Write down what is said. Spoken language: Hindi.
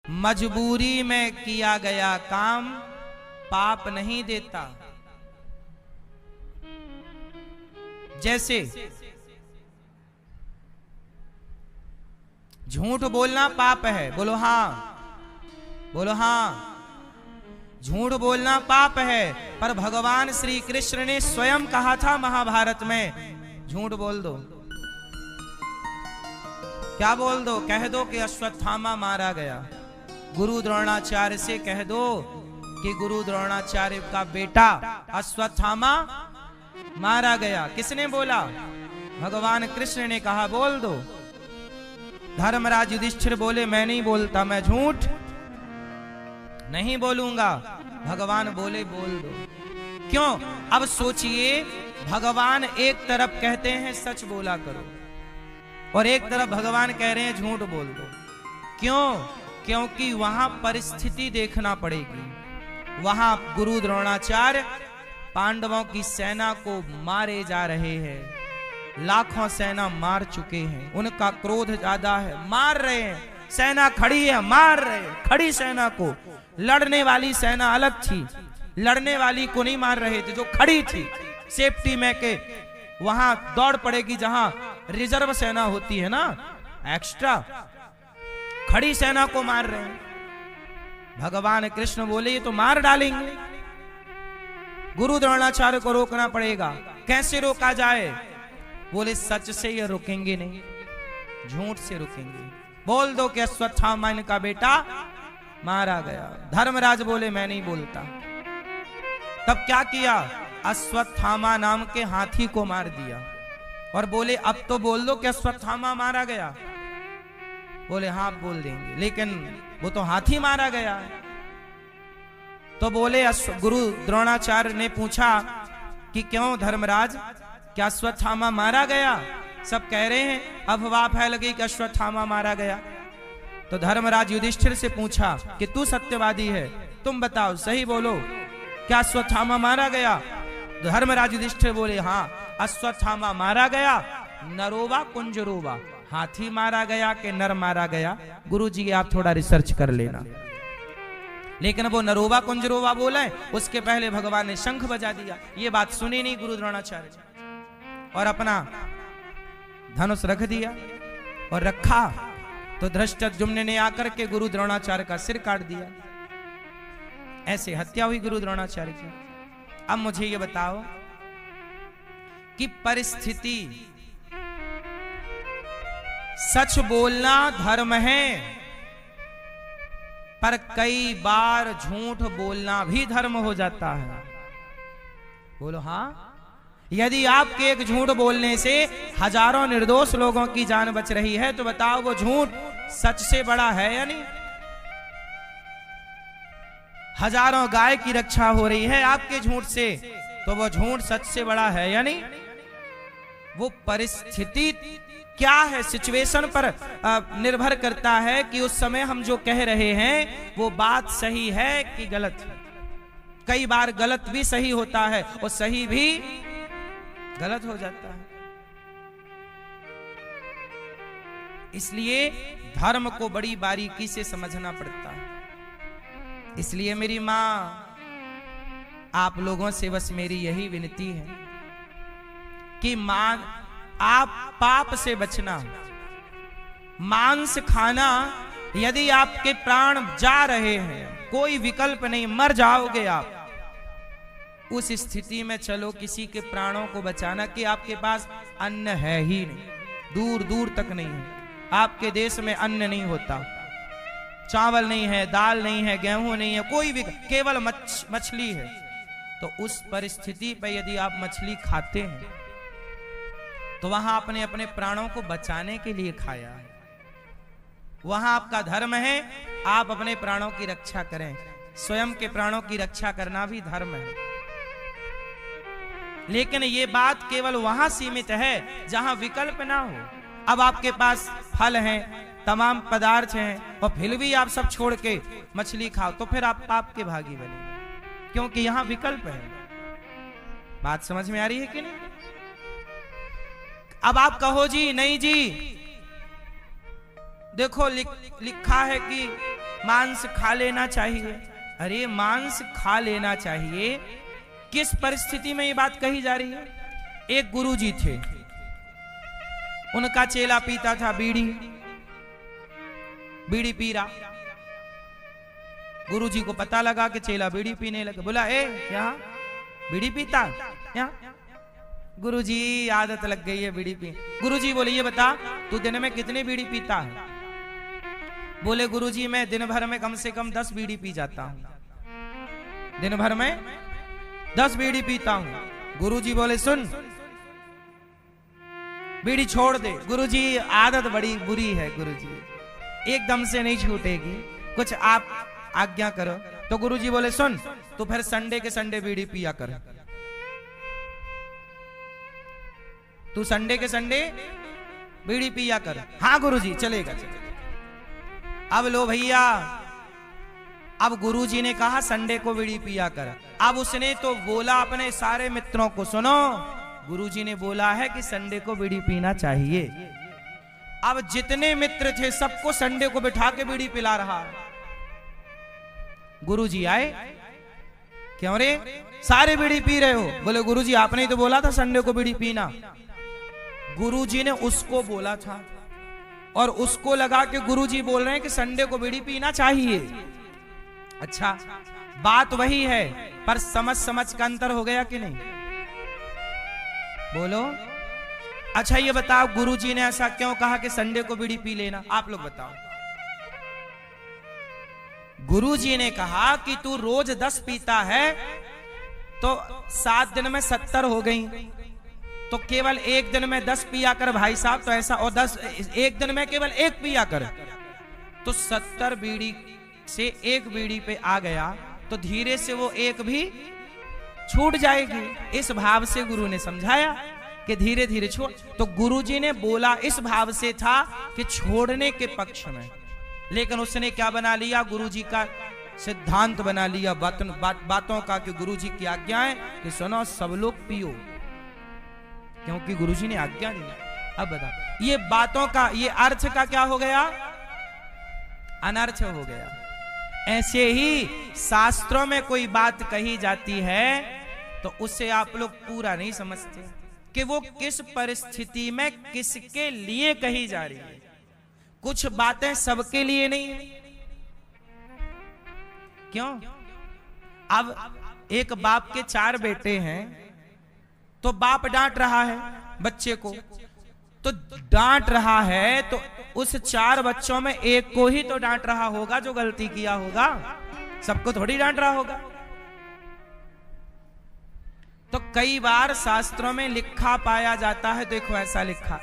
मजबूरी में किया गया काम पाप नहीं देता। जैसे झूठ बोलना पाप है, बोलो हाँ, बोलो हाँ। झूठ बोलना पाप है, पर भगवान श्री कृष्ण ने स्वयं कहा था महाभारत में, झूठ बोल दो। क्या बोल दो? कह दो कि अश्वत्थामा मारा गया। गुरु द्रोणाचार्य से कह दो कि गुरु द्रोणाचार्य का बेटा अश्वत्थामा मारा गया। किसने बोला? भगवान कृष्ण ने कहा बोल दो। धर्मराज युधिष्ठिर बोले मैं नहीं बोलता, मैं झूठ नहीं बोलूंगा। भगवान बोले बोल दो। क्यों? अब सोचिए, भगवान एक तरफ कहते हैं सच बोला करो और एक तरफ भगवान कह रहे हैं झूठ बोल दो। क्यों? क्योंकि वहां परिस्थिति देखना पड़ेगी। वहां गुरु द्रोणाचार्य पांडवों की सेना को मारे जा रहे हैं, लाखों सेना मार चुके हैं, उनका क्रोध ज्यादा है, मार रहे हैं। सेना खड़ी है, मार रहे हैं खड़ी सेना को। लड़ने वाली सेना अलग थी, लड़ने वाली को नहीं मार रहे थे, जो खड़ी थी सेफ्टी में के वहां दौड़ पड़ेगी जहां रिजर्व सेना होती है ना, एक्स्ट्रा। खड़ी सेना को मार रहे हैं। भगवान कृष्ण बोले ये तो मार डालेंगे, गुरु द्रोणाचार्य को रोकना पड़ेगा। कैसे रोका जाए? बोले सच से ये रुकेंगे नहीं, झूठ से रुकेंगे। बोल दो कि अश्वत्थामा इनका बेटा मारा गया। धर्मराज बोले मैं नहीं बोलता। तब क्या किया? अश्वत्थामा नाम के हाथी को मार दिया और बोले अब तो बोल दो कि अश्वत्थामा मारा गया। बोले हाँ बोल देंगे, लेकिन वो तो हाथी मारा गया है। तो बोले गुरु द्रोणाचार्य ने पूछा कि क्यों धर्मराज, क्या अश्वत्थामा मारा गया? सब कह रहे हैं, अफवाह फैल गई कि अश्वत्थामा मारा गया। तो धर्मराज युधिष्ठिर से पूछा कि तू सत्यवादी है, तुम बताओ सही बोलो, क्या अश्वत्थामा मारा गया? धर्मराज युधिष्ठिर बोले हाँ अश्वत्थामा मारा गया। नरोवा कुंजरोवा, हाथी मारा गया कि नर मारा गया? गुरुजी आप थोड़ा रिसर्च कर लेना। लेकिन वो नरोवा कुंजरोवा बोला है, उसके पहले भगवान ने शंख बजा दिया। ये बात सुनी नहीं गुरु द्रोणाचार्य और अपना धनुष रख दिया। और रखा तो धृष्टद्युम्न ने आकर के गुरु द्रोणाचार्य का सिर काट दिया। ऐसे हत्या हुई गुरु द्रोणाचार्य की। अब मुझे ये बताओ कि परिस्थिति, सच बोलना धर्म है, पर कई बार झूठ बोलना भी धर्म हो जाता है। बोलो हाँ। यदि आपके एक झूठ बोलने से हजारों निर्दोष लोगों की जान बच रही है तो बताओ वो झूठ सच से बड़ा है या नहीं? हजारों गाय की रक्षा हो रही है आपके झूठ से, तो वो झूठ सच से बड़ा है या नहीं? वो परिस्थिति क्या है, सिचुएशन पर निर्भर करता है कि उस समय हम जो कह रहे हैं वो बात सही है कि गलत। कई बार गलत भी सही होता है और सही भी गलत हो जाता है। इसलिए धर्म को बड़ी बारीकी से समझना पड़ता है। इसलिए मेरी मां, आप लोगों से बस मेरी यही विनती है कि मां, आप पाप से बचना। मांस खाना, यदि आपके प्राण जा रहे हैं, कोई विकल्प नहीं, मर जाओगे आप, उस स्थिति में चलो किसी के प्राणों को बचाना कि आपके पास अन्न है ही नहीं, दूर दूर तक नहीं है। आपके देश में अन्न नहीं होता, चावल नहीं है, दाल नहीं है, गेहूं नहीं है, कोई भी, केवल मछली है। तो उस परिस्थिति पर यदि आप मछली खाते हैं तो वहां अपने अपने प्राणों को बचाने के लिए खाया है। वहां आपका धर्म है, आप अपने प्राणों की रक्षा करें। स्वयं के प्राणों की रक्षा करना भी धर्म है। लेकिन ये बात केवल वहां सीमित है जहां विकल्प ना हो। अब आपके पास फल हैं, तमाम पदार्थ हैं, और फिर भी आप सब छोड़ के मछली खाओ, तो फिर आप पाप के भागी बने, क्योंकि यहां विकल्प है। बात समझ में आ रही है कि नहीं? अब आप कहो जी नहीं जी, देखो लिखा है कि मांस खा लेना चाहिए। अरे मांस खा लेना चाहिए, किस परिस्थिति में ये बात कही जा रही है? एक गुरुजी थे, उनका चेला पीता था बीड़ी पी रहा। गुरुजी को पता लगा कि चेला बीड़ी पीने लगा। बोला, ए यहाँ बीड़ी पीता? यहाँ गुरुजी आदत लग गई है बीड़ी पी। गुरुजी बोले, ये बता तू दिन में कितनी बीड़ी पीता है? बोले, गुरुजी मैं दिन भर में कम से कम 10 बीड़ी पी जाता हूं। दिन भर में 10 बीड़ी पीता हूं। गुरुजी बोले, सुन बीड़ी छोड़ दे। गुरुजी आदत बड़ी बुरी है गुरुजी, एकदम से नहीं छूटेगी, कुछ आप आज्ञा करो। तो गुरुजी बोले, सुन तू फिर संडे के संडे बीड़ी पिया कर। तू संडे के संडे बीड़ी पिया कर। हाँ गुरुजी, चलेगा चलेगा। अब लो भैया, अब गुरुजी ने कहा संडे को बीड़ी पिया कर। अब उसने तो बोला अपने सारे मित्रों को, सुनो गुरुजी ने बोला है कि संडे को बीड़ी पीना चाहिए। अब जितने मित्र थे सबको संडे को बिठा के बीड़ी पिला रहा। गुरुजी आए, क्यों रे सारे बीड़ी पी रहे हो? बोले, गुरुजी आपने ही तो बोला था संडे को बीड़ी पीना। गुरुजी ने उसको बोला था और उसको लगा कि गुरुजी बोल रहे हैं कि संडे को बीड़ी पीना चाहिए। अच्छा, बात वही है पर समझ का अंतर हो गया कि नहीं? बोलो। अच्छा ये बताओ, गुरुजी ने ऐसा क्यों कहा कि संडे को बीड़ी पी लेना? आप लोग बताओ। गुरुजी ने कहा कि तू रोज 10 पीता है तो 7 दिन में 70 हो गई, तो केवल एक दिन में 10 पिया कर भाई साहब। तो ऐसा, और 10 एक दिन में केवल 1 पिया कर, तो 70 बीड़ी से 1 बीड़ी पे आ गया, तो धीरे से वो 1 भी छूट जाएगी। इस भाव से गुरु ने समझाया कि धीरे धीरे छोड़। तो गुरुजी ने बोला इस भाव से था कि छोड़ने के पक्ष में, लेकिन उसने क्या बना लिया? गुरुजी का सिद्धांत बना लिया बातों का, कि गुरुजी की आज्ञा है कि सुनो सब लोग पियो, क्योंकि गुरुजी ने आज्ञा दी। अब बता, ये बातों का ये अर्थ का क्या हो गया? अनर्थ हो गया। ऐसे ही शास्त्रों में कोई बात कही जाती है तो उसे आप लोग पूरा नहीं समझते कि वो किस परिस्थिति में किसके लिए कही जा रही है। कुछ बातें सबके लिए नहीं है। क्यों? अब एक बाप के 4 बेटे हैं, तो बाप डांट रहा है बच्चे को, तो डांट रहा है तो उस 4 बच्चों में एक को ही तो डांट रहा होगा जो गलती किया होगा, सबको थोड़ी डांट रहा होगा। तो कई बार शास्त्रों में लिखा पाया जाता है, देखो ऐसा लिखा